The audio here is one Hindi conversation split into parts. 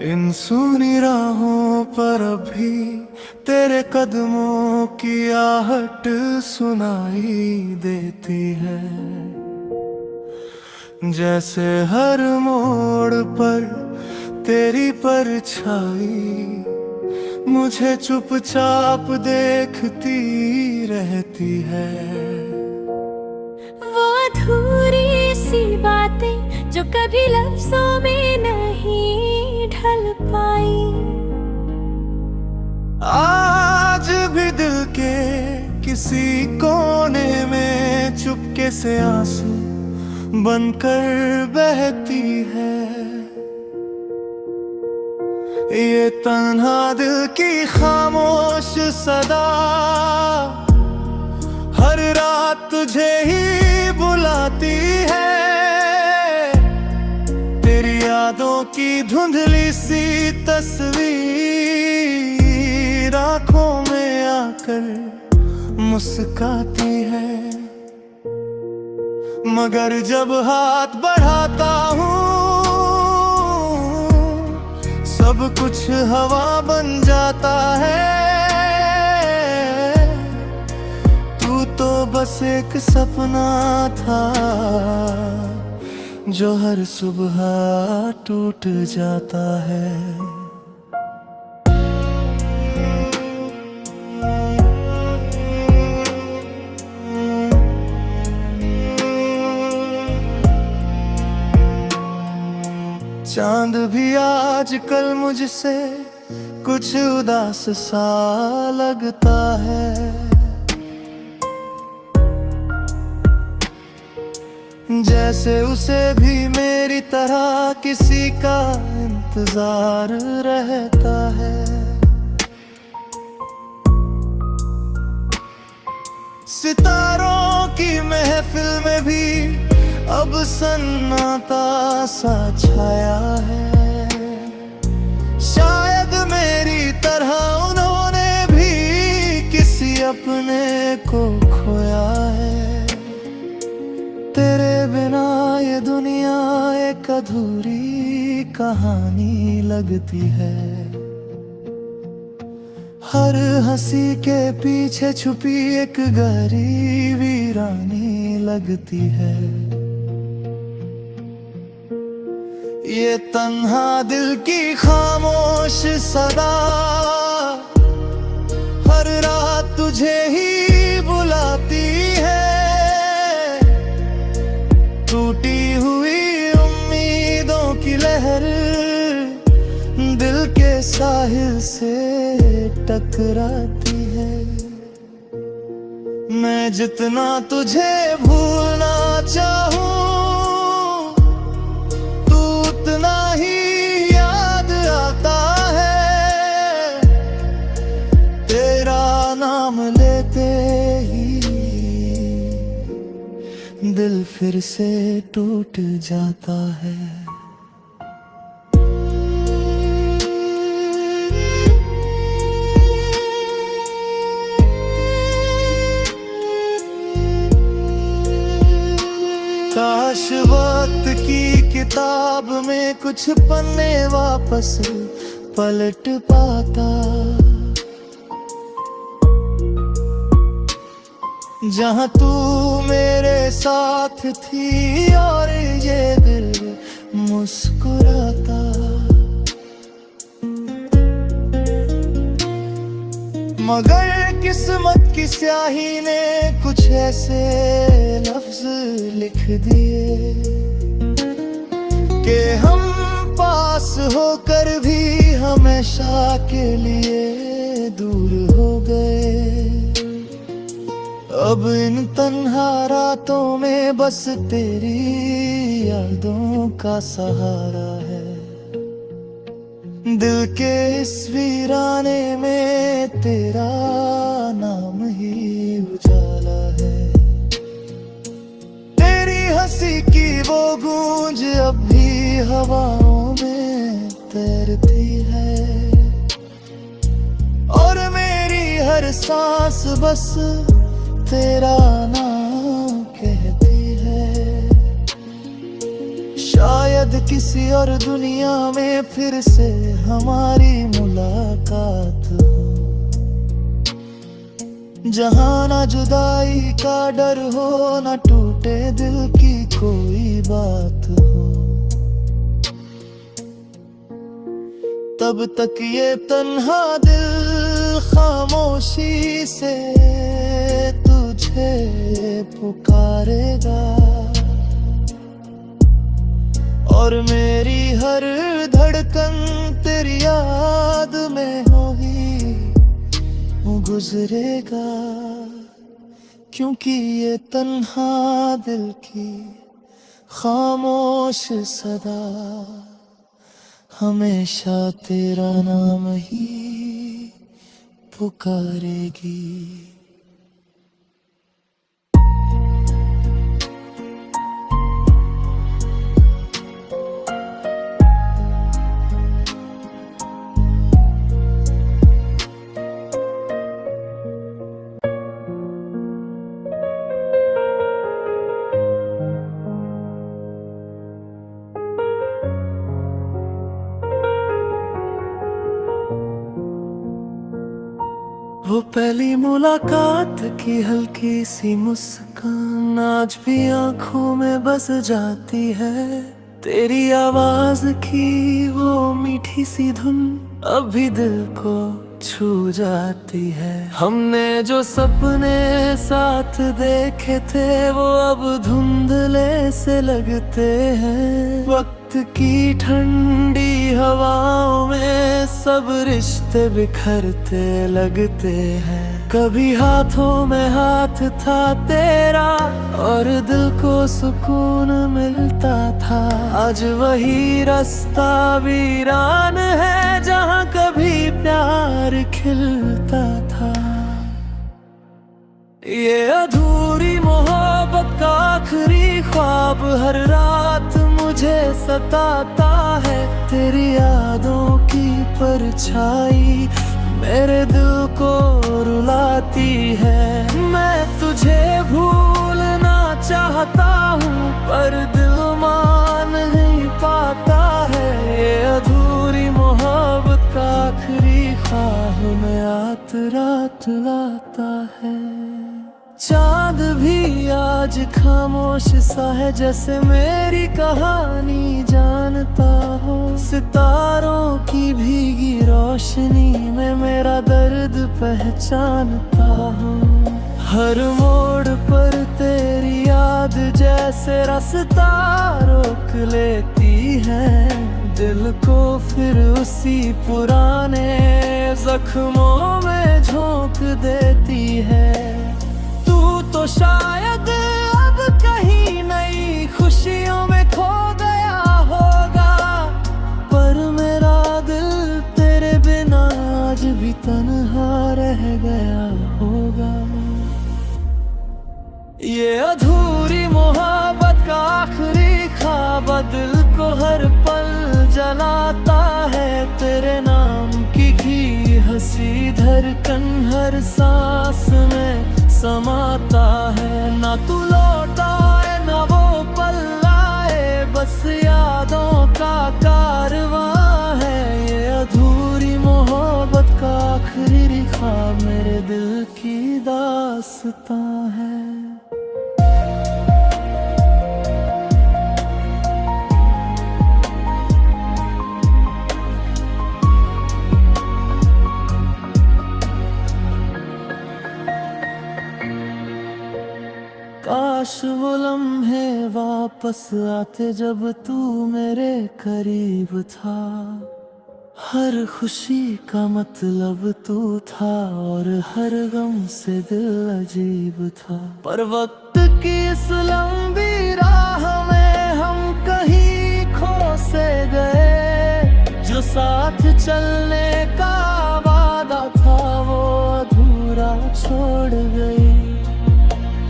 इन सूनी राहों पर अभी तेरे कदमों की आहट सुनाई देती है। जैसे हर मोड़ पर तेरी परछाई मुझे चुपचाप देखती रहती है। वो अधूरी सी बातें जो कभी लफ्जों में नहीं ढल पाई, आज भी दिल के किसी कोने में चुपके से आंसू बनकर बहती है। ये तन्हा दिल की खामोश सदा हर रात तुझे ही बुलाती है। तेरी यादों की धुंधली सी तस्वीर आंखों में आकर मुस्काती है। मगर जब हाथ बढ़ाता हूँ सब कुछ हवा बन जाता है। तू तो बस एक सपना था जो हर सुबह टूट जाता है। चांद भी आजकल मुझसे कुछ उदास सा लगता है। जैसे उसे भी मेरी तरह किसी का इंतजार रहता है। सितारों की महफिल में भी अब सन्नाटा सा छाया है। शायद मेरी तरह उन्होंने भी किसी अपने को खोया है। तेरे बिना ये दुनिया एक अधूरी कहानी लगती है। हर हंसी के पीछे छुपी एक गहरी वीरानी लगती है। ये तन्हा दिल की खामोश सदा हर रात तुझे ही बुलाती है। टूटी हुई उम्मीदों की लहर दिल के साहिल से टकराती है। मैं जितना तुझे भूलना चाहूं दिल फिर से टूट जाता है। काश वक्त की किताब में कुछ पन्ने वापस पलट पाता। जहाँ तू मेरे साथ थी और ये दिल मुस्कुराता। मगर किस्मत की स्याही ने कुछ ऐसे लफ्ज लिख दिए कि हम पास होकर भी हमेशा के लिए दूर हो गए। अब इन तन्हा रातों में बस तेरी यादों का सहारा है। दिल के इस वीराने में तेरा नाम ही उजाला है। तेरी हंसी की वो गूंज अब भी हवाओं में तैरती है। और मेरी हर सांस बस तेरा नाम कहती है। शायद शायद किसी और दुनिया में फिर से हमारी मुलाकात हो, जहाँ ना जुदाई का डर हो, ना टूटे दिल की कोई बात हो। तब तक ये तन्हा दिल खामोशी से तुझे पुकारेगा, और मेरी हर धड़कन तेरी याद में होगी गुजरेगा। क्योंकि ये तन्हा दिल की खामोश सदा हमेशा तेरा नाम ही पुकारेगी। वो पहली मुलाकात की हल्की सी मुस्कान आज भी आंखों में बस जाती है। तेरी आवाज की वो मीठी सी धुन अभी दिल को छू जाती है। हमने जो सपने साथ देखे थे वो अब धुंधले से लगते हैं। वक्त की ठंडी हवाओं में सब रिश्ते बिखरते लगते हैं। कभी हाथों में हाथ था तेरा और दिल को सुकून मिलता था। आज वही रास्ता वीरान है जहाँ कभी प्यार खिलता था। ये अधूरी मोहब्बत का आखिरी ख्वाब हर रात मुझे सताता है। तेरी यादों की परछाई मेरे दिल को रुलाती है। मैं तुझे भूलना चाहता हूँ पर दिल मान नहीं पाता है। ये अधूरी मोहब्बत का आखिरी ख्वाब में रात रात लाता है। चांद भी आज खामोश सा है जैसे मेरी कहानी जानता हो। सितारों की भीगी रोशनी में मेरा दर्द पहचानता हूँ। हर मोड़ पर तेरी याद जैसे रास्ता रोक लेती है। दिल को फिर उसी पुराने जख्मों में झोंक देती है। तो शायद अब कहीं नई खुशियों में खो गया होगा, पर मेरा दिल तेरे बिना आज भी तन्हा रह गया होगा। ये अधूरी मोहब्बत का आखिरी ख्वाब दिल को हर पल जलाता है। तेरे नाम की घी हंसी धड़कन हर सांस में समाता है। ना तू लौट आए ना वो पल आए, बस यादों का कारवां है। ये अधूरी मोहब्बत का आखिरी ख्वाब मेरे दिल की दास्तां है। काश वो लम्हे वापस आते जब तू मेरे करीब था। हर खुशी का मतलब तू था और हर गम से दिल अजीब था। पर वक्त की इस लंबी राह में हम कहीं खो से गए। जो साथ चलने का वादा था वो अधूरा छोड़ गई।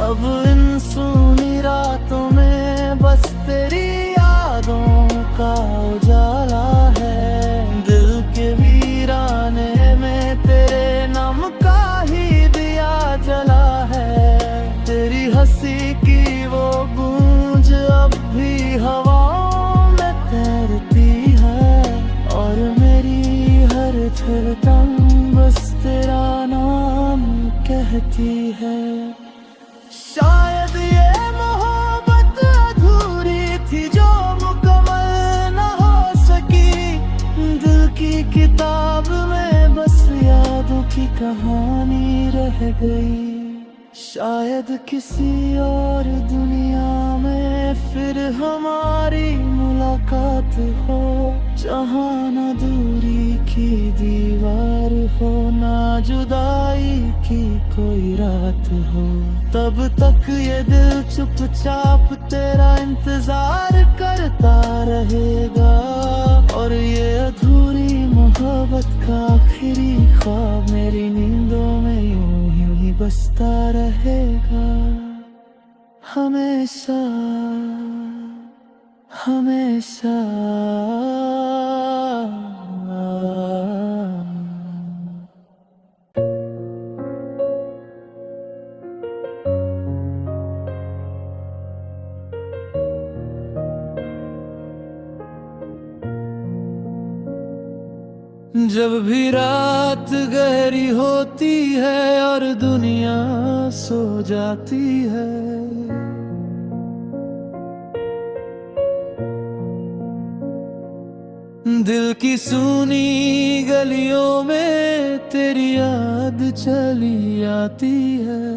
अब इन सूनी रातों में बस तेरी यादों का उजाला है। दिल के वीराने में तेरे नाम का ही दिया जला है। तेरी हंसी की वो गूंज अब भी हवाओं में रहती है। शायद ये मोहब्बत अधूरी थी जो मुकम्मल न हो सकी, दिल की किताब में बस यादों की कहानी रह गई। शायद किसी और दुनिया में फिर हमारी मुलाकात हो, जहाँ न दूरी की दीवार हो, ना जुदाई की कोई रात हो। तब तक ये दिल चुपचाप तेरा इंतजार करता रहेगा, और ये अधूरी मोहब्बत का आखिरी ख्वाब मेरी नींदों में यूं ही बसता रहेगा। हमेशा हमेशा। जब भी रात गहरी होती है और दुनिया सो जाती है, दिल की सूनी गलियों में तेरी याद चली आती है।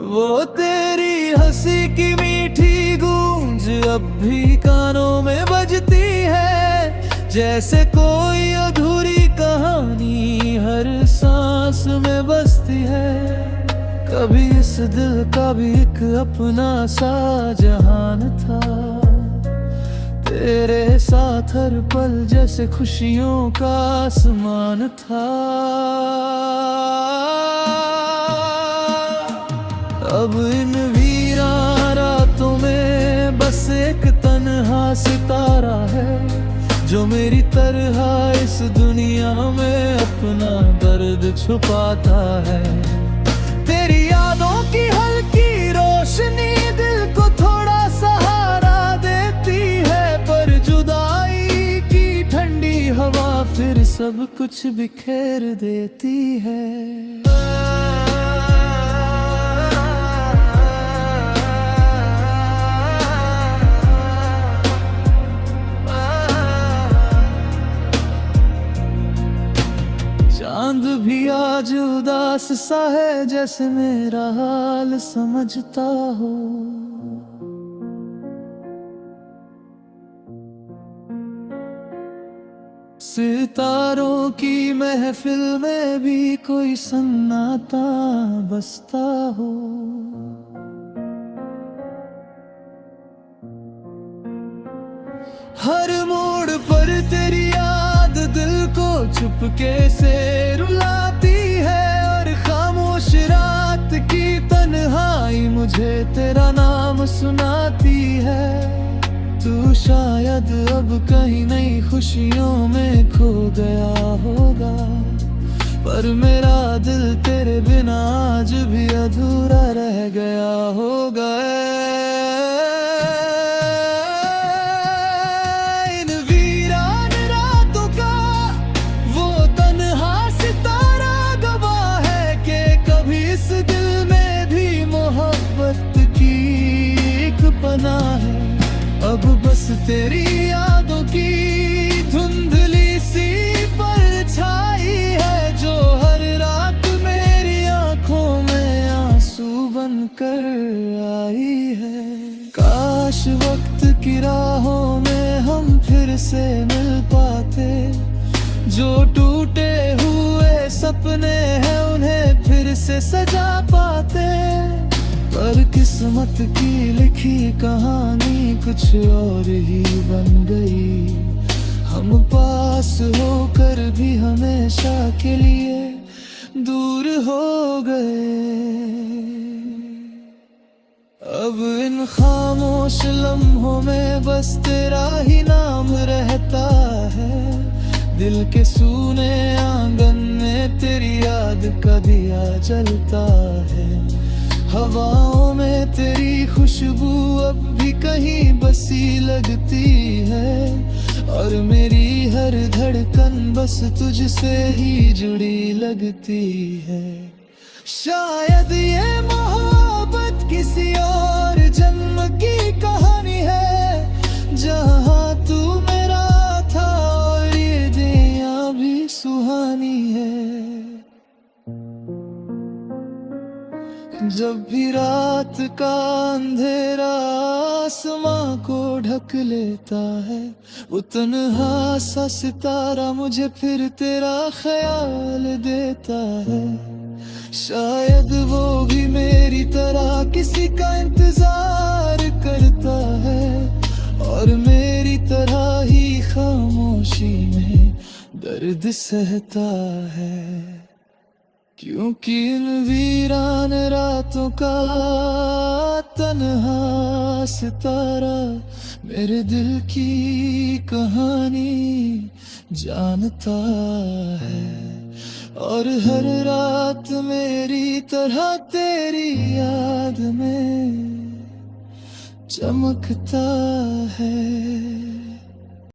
वो तेरी हंसी की मीठी गूंज अब भी कानों में बजती है, जैसे कोई अधूरी कहानी हर सांस में बसती है। कभी इस दिल का भी एक अपना सा जहान था, तेरे साथ हर पल जैसे खुशियों का आसमान था। अब इन वीरान रातों में बस एक तन्हा सितारा है, जो मेरी तरह इस दुनिया में अपना दर्द छुपाता है। तेरी यादों की हल्की रोशनी दिल को थोड़ा सहारा देती है, पर जुदाई की ठंडी हवा फिर सब कुछ बिखेर देती है। चांद भी आज उदास सा है, जैसे मेरा हाल समझता हो। सितारों की महफिल में भी कोई सन्नाटा बसता हो। हर मोड़ पर तेरी याद दिल को चुपके से रुलाती है, और खामोश रात की तन्हाई मुझे तेरा नाम सुनाती है। तू शायद अब कहीं नई खुशियों में खो गया होगा, पर मेरा दिल तेरे बिना आज भी अधूरा रह गया होगा। अब बस तेरी यादों की धुंधली सी परछाई है, जो हर रात मेरी आंखों में आंसू बनकर आई है। काश वक्त की राहों में हम फिर से मिल पाते, जो टूटे हुए सपने हैं उन्हें फिर से सजा पाते। पर किस्मत की लिखी कहानी कुछ और ही बन गई, हम पास होकर भी हमेशा के लिए दूर हो गए। अब इन खामोश लम्हों में बस तेरा ही नाम रहता है, दिल के सूने आंगन में तेरी याद का दिया जलता है। हवाओं में तेरी खुशबू अब भी कहीं बसी लगती है, और मेरी हर धड़कन बस तुझसे ही जुड़ी लगती है। शायद ये मोहब्बत किसी और जन्म की कहानी है, जहाँ तू मेरा था और ये दुनिया भी सुहानी है। जब भी रात का अंधेरा आसमां को ढक लेता है, वो तन्हा सा सितारा मुझे फिर तेरा ख्याल देता है। शायद वो भी मेरी तरह किसी का इंतजार करता है, और मेरी तरह ही खामोशी में दर्द सहता है। क्योंकि इन वीरान रातों का तन्हा सितारा मेरे दिल की कहानी जानता है, और हर रात मेरी तरह तेरी याद में चमकता है।